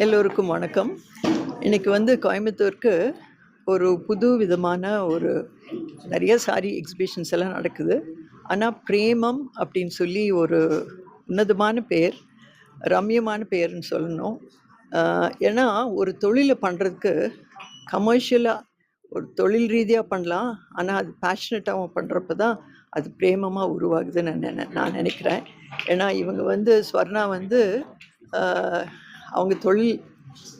எல்லோருக்கும் வணக்கம். இன்றைக்கி கோயம்புத்தூருக்கு ஒரு புது விதமான ஒரு நிறைய சாரி எக்ஸிபிஷன்ஸ் எல்லாம் நடக்குது. ஆனால் பிரேமம் அப்படின்னு சொல்லி ஒரு உன்னதமான பேர், ரம்யமான பேர்னு சொல்லணும். ஏன்னா ஒரு தொழிலை பண்ணுறதுக்கு கமர்ஷியலாக ஒரு தொழில் ரீதியாக பண்ணலாம், ஆனால் அது பேஷனட்டாகவும் பண்ணுறப்ப தான் அது பிரேமமாக உருவாகுதுன்னு நான் நினைக்கிறேன். ஏன்னா இவங்க ஸ்வர்ணா அவங்க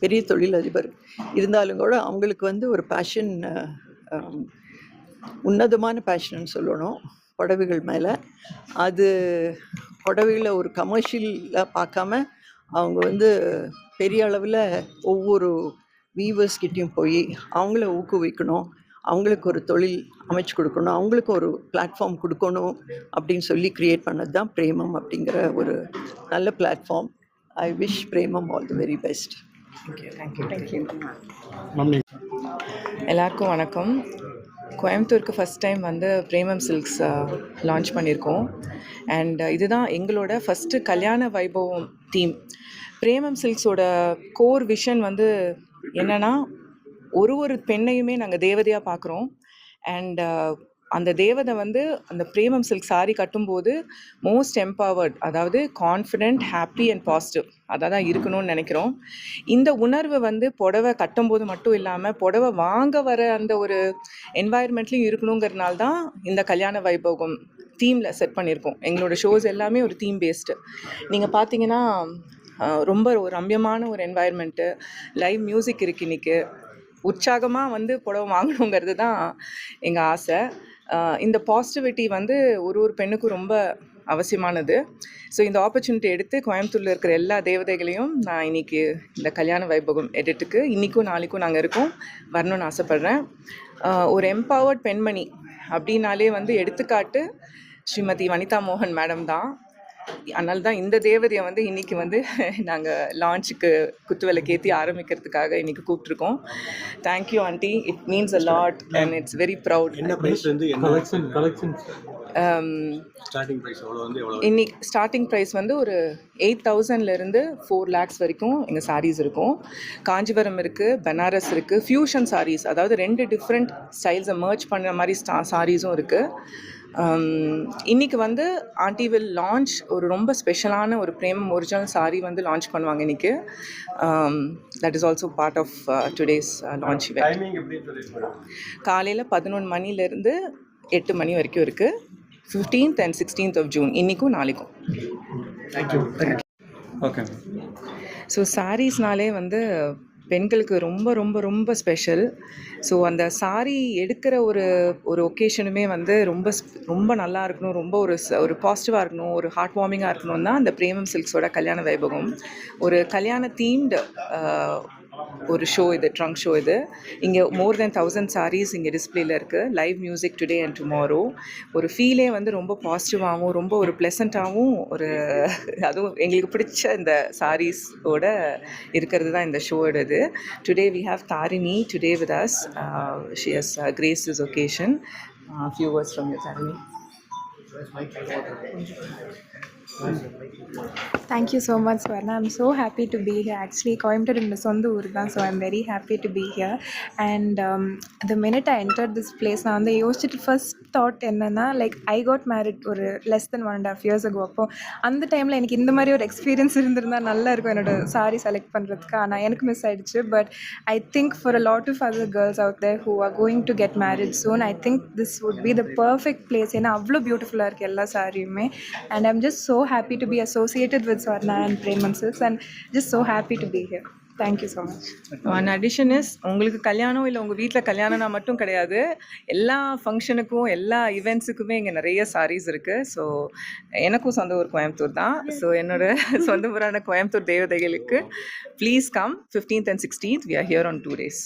பெரிய தொழிலதிபர் இருந்தாலும் கூட அவங்களுக்கு ஒரு பேஷன், உன்னதமான பேஷன்னு சொல்லணும் புடவைகள் மேலே. அது புடவைகளை ஒரு கமர்ஷியலாக பார்க்காம அவங்க பெரிய அளவில் ஒவ்வொரு வீவர்ஸ்கிட்டையும் போய் அவங்கள ஊக்குவிக்கணும், அவங்களுக்கு ஒரு தொழில் அமைச்சு கொடுக்கணும், அவங்களுக்கு ஒரு பிளாட்ஃபார்ம் கொடுக்கணும் அப்படின்னு சொல்லி க்ரியேட் பண்ணது தான் பிரேமம் அப்படிங்கிற ஒரு நல்ல platform. I wish Premam all the very best. Thank you. எல்லாருக்கும் வணக்கம். கோயம்புத்தூருக்கு ஃபஸ்ட் டைம் பிரேமம் சில்க்ஸ் லான்ச் பண்ணியிருக்கோம். அண்ட் இதுதான் எங்களோட ஃபஸ்ட்டு கல்யாண வைபவம் தீம். பிரேமம் சில்க்ஸோட கோர் விஷன் என்னென்னா, ஒரு பெண்ணையுமே நாங்கள் தேவதையாக பார்க்குறோம். அண்ட் அந்த தேவதை அந்த பிரேமம் சில்க் சாரி கட்டும்போது மோஸ்ட் எம்பவர்ட், அதாவது கான்ஃபிடென்ட், ஹாப்பி அண்ட் பாசிட்டிவ் அதாக தான் இருக்கணும்னு நினைக்கிறோம். இந்த உணர்வு புடவை கட்டும்போது மட்டும் இல்லாமல் புடவை வாங்க வர அந்த ஒரு என்வாயர்மெண்ட்லேயும் இருக்கணுங்கிறதுனால தான் இந்த கல்யாண வைபோகம் தீமில் செட் பண்ணியிருக்கோம். எங்களோட ஷோஸ் எல்லாமே ஒரு தீம் பேஸ்டு. நீங்கள் பார்த்தீங்கன்னா ரொம்ப ஒரு ரம்யமான ஒரு என்வாயர்மெண்ட்டு, லைவ் மியூசிக் இருக்குது. இன்றைக்கி உற்சாகமாக புடவை வாங்கணுங்கிறது தான் எங்கள் ஆசை. இந்த பாசிட்டிவிட்டி ஒரு பெண்ணுக்கும் ரொம்ப அவசியமானது. ஸோ இந்த ஆப்பர்ச்சுனிட்டி எடுத்து கோயம்புத்தூரில் இருக்கிற எல்லா தேவதைகளையும் நான் இன்றைக்கி இந்த கல்யாண வைபோகம் எடிட்டுக்கு இன்றைக்கும் நாளைக்கும் நாங்கள் இருக்கோம், வரணும்னு ஆசைப்பட்றேன். ஒரு எம்பவர்ட் பெண்மணி அப்படின்னாலே எடுத்துக்காட்டு ஸ்ரீமதி வனிதா மோகன் மேடம் தான். அதனால தான் இந்த தேவதையை இன்றைக்கி நாங்கள் லான்ச்சுக்கு குத்துவிளக்கேற்றி ஆரம்பிக்கிறதுக்காக இன்றைக்கி கூப்பிட்ருக்கோம். Thank you aunty, it means a lot and it's very proud. இன்னைக்கு ஸ்டார்டிங் ப்ரைஸ் ஒரு 8,000லேருந்து 4 lakhs வரைக்கும் எங்கள் சாரீஸ் இருக்கும். காஞ்சிபுரம் இருக்குது, பனாரஸ் இருக்குது, ஃப்யூஷன் சாரீஸ், அதாவது 2 டிஃப்ரெண்ட் ஸ்டைல்ஸை மர்ஜ் பண்ணுற மாதிரி சாரீஸும் இருக்குது. இன்றைக்கி ஆண்டி வில் லான்ச் ஒரு ரொம்ப ஸ்பெஷலான ஒரு பிரேமம் ஒரிஜினல் சாரீ லான்ச் பண்ணுவாங்க இன்றைக்கி. That is also part of today's launch event. காலையில் 11 மணிலேருந்து 8 மணி வரைக்கும் இருக்குது. 15th and 16th of June, இன்றைக்கும் நாளைக்கும். ஓகே. ஸோ சாரீஸ்னாலே பெண்களுக்கு ரொம்ப ரொம்ப ரொம்ப ஸ்பெஷல். ஸோ அந்த சாரீ எடுக்கிற ஒரு ஒகேஷனுமே ரொம்ப நல்லா இருக்கணும், ரொம்ப ஒரு பாசிட்டிவாக இருக்கணும், ஒரு ஹார்ட் வார்மிங்காக இருக்கணும் தான் அந்த பிரேமம் சில்க்ஸோட கல்யாண வைபோகம். ஒரு கல்யாண தீம்டு ஒரு ஷோ இது, ட்ரங்க் ஷோ இது. இங்கே மோர் தென் 1000 சாரீஸ் இங்கே டிஸ்பிளேயில் இருக்குது. Live music today and tomorrow. ஒரு ஃபீலே ரொம்ப பாசிட்டிவாகவும் ரொம்ப ஒரு ப்ளசண்ட்டாகவும் அதுவும் எங்களுக்கு பிடிச்ச இந்த சாரீஸோட இருக்கிறது தான் இந்த ஷோட இது. Today we have Tharini today with us. She has grace this occasion. Few words from you, Tarini. Thank you so much, Swarna. I'm so happy to be here. Actually, Coimbatore in சொந்த ஊர் தான், so I'm very happy to be here. And the minute I entered this place, நான் யோசிச்சுட்டு first thought என்னன்னா, like I got married ஒரு less than 1.5 years ago. அப்போ அந்த டைமில் எனக்கு இந்த மாதிரி ஒரு எக்ஸ்பீரியன்ஸ் இருந்திருந்தால் நல்லா இருக்கும் என்னோட சாரி செலக்ட் பண்ணுறதுக்கு. ஆனால் எனக்கு மிஸ் ஆகிடுச்சு. But I think for a lot of other girls out there who are going to get married soon, I think this would be the perfect place. ஏன்னா அவ்வளோ பியூட்டிஃபுல்லாக இருக்குது எல்லா சாரியுமே. And I'm just so happy to be associated with Swarna and Premam Silks, and just so happy to be here. Thank you so much. One addition is, உங்களுக்கு கல்யாணம் இல்லை உங்கள் வீட்டில் கல்யாணம்னா மட்டும் கிடையாது, எல்லா ஃபங்க்ஷனுக்கும் எல்லா ஈவெண்ட்ஸுக்குமே இங்கே நிறைய சாரீஸ் இருக்குது. ஸோ எனக்கும் சொந்த ஊர் கோயம்புத்தூர் தான். ஸோ என்னோட சொந்த ஊரான கோயம்புத்தூர் தேவதைகளுக்கு please come 15th and 16th. We are here on 2 days.